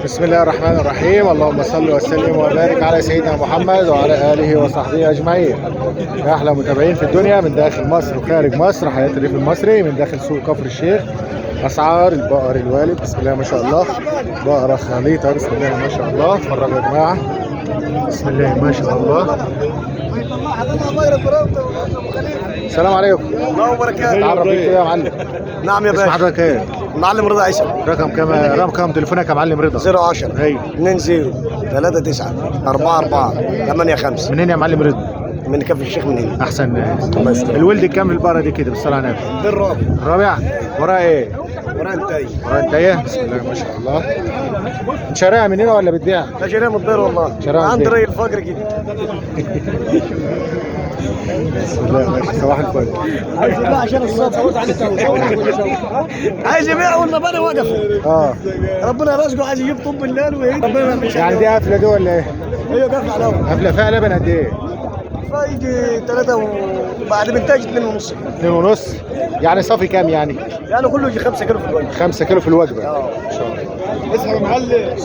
بسم الله الرحمن الرحيم. اللهم صل وسلم وبارك على سيدنا محمد وعلى آله وصحبه أجمعين. يا أحلى متابعين في الدنيا من داخل مصر وخارج مصر، حياة الريف المصري من داخل سوق كفر الشيخ. أسعار البقر الوالد بسم الله ما شاء الله، بقرة خليطة بسم الله ما شاء الله. اتفرجوا يا جماعة بسم الله ما شاء الله. السلام عليكم. الله وبركاته. تعرف بيك يا معلم. نعم يا اسم باشا. حضرتك ايه؟ معلم رضا عيسى. رقم تليفونك يا معلم رضا؟ 010 ايوه 20 39 44 85. منين يا معلم رضا؟ من كفر الشيخ من هنا. احسن ناس. الله يستر. الولد كام البقرة دي كده بالصلاة على النبي؟ ده الرابع. الرابع. وراه ايه؟ وراه انتاي. وراه انتايه بسم الله ما شاء الله. انت شاريها من هنا ولا بتبيعها؟ ده شاريها من الدار والله. شاريها من عندي الدار. راجل فقر جدا. بسم الله ماشي. صباح الفل. عايز يبيع عشان الصوت. عايز يبيع والنبانه واقف. اه ربنا رزقه عايز يجيب طب الليل ويهدي. ربنا مش يعني دي قافله دي ولا ايه؟ هي قافله على الاول. قافله فيها لبن قد ايه؟ فيجي 3 بعد منتاج 2.5. 2.5. يعني صافي كام يعني؟ يعني كله يجي 5 كيلو في الوجه. 5 كيلو في الوجبه. ان شاء الله. اسمع يا معلم.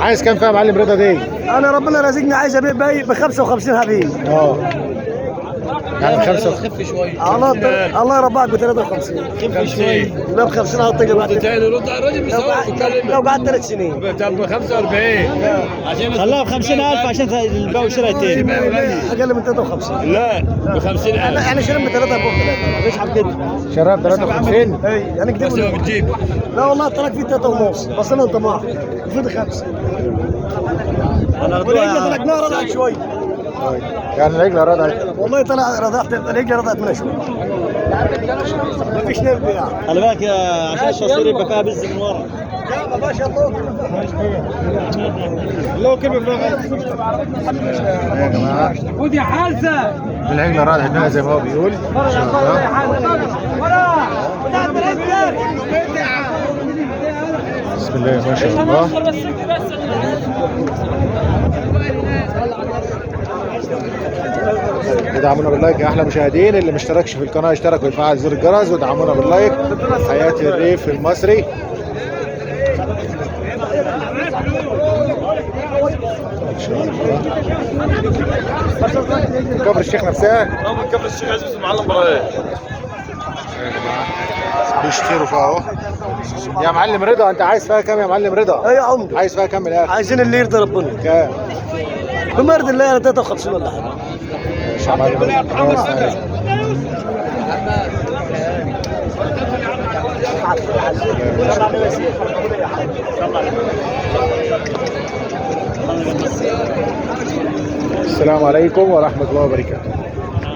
عايز كام فيها يا معلم رضا دي؟ انا ربنا رازقني عايز ابيع ب 55 هبيع. اه يعني 5. خف شوي. الله يربعك ب 53. خف شوي. لا ب 50 هطيق بعد. تاني رد على الراجل لو قعدت 3 سنين. طب ب 45 عشان خلاها ب 50,000 عشان البيع والشراء التاني. اقل من 53. لا ب 50,000 يعني شرب ب 3 ليش حب كده؟ شراب 53. اي يعني بس ما كده. بتجيب. لا والله طلعت فيه 3 ونص بس انا طماع. المفروض 5. والعجله طلقناها رضعت شوي. طيب. يعني العجله رضعت. والله طلع رضعت العجله رضعت منها شوي. ما فيش نبي يعني. خلي بالك عشان التصوير يبقى فيها بز من ورا. يا ما شاء الله. لو كلمه يا جماعه ودي حالسه. العجله رضعت منها زي ما هو بيقول ان شاء الله. بسم الله ما شاء الله. ادعمونا باللايك يا احلى مشاهدين. اللي مشتركش في القناه يشترك ويفعل زر الجرس وادعمونا باللايك. حياة الريف المصري. ان شاء الله. كفر الشيخ نفسها. من كفر الشيخ عزيز المعلم ابراهيم. بيشتروا فيها اهو. يا معلم رضا انت عايز فيها كام يا معلم رضا؟ اي يا عمدة. عايز فيها كام من الاخر؟ عايزين اللي يرضي ربنا. كام؟ بمرض الله انا 53 ولا حاجه. ماشي يا معلم رضا. السلام عليكم ورحمة الله وبركاته.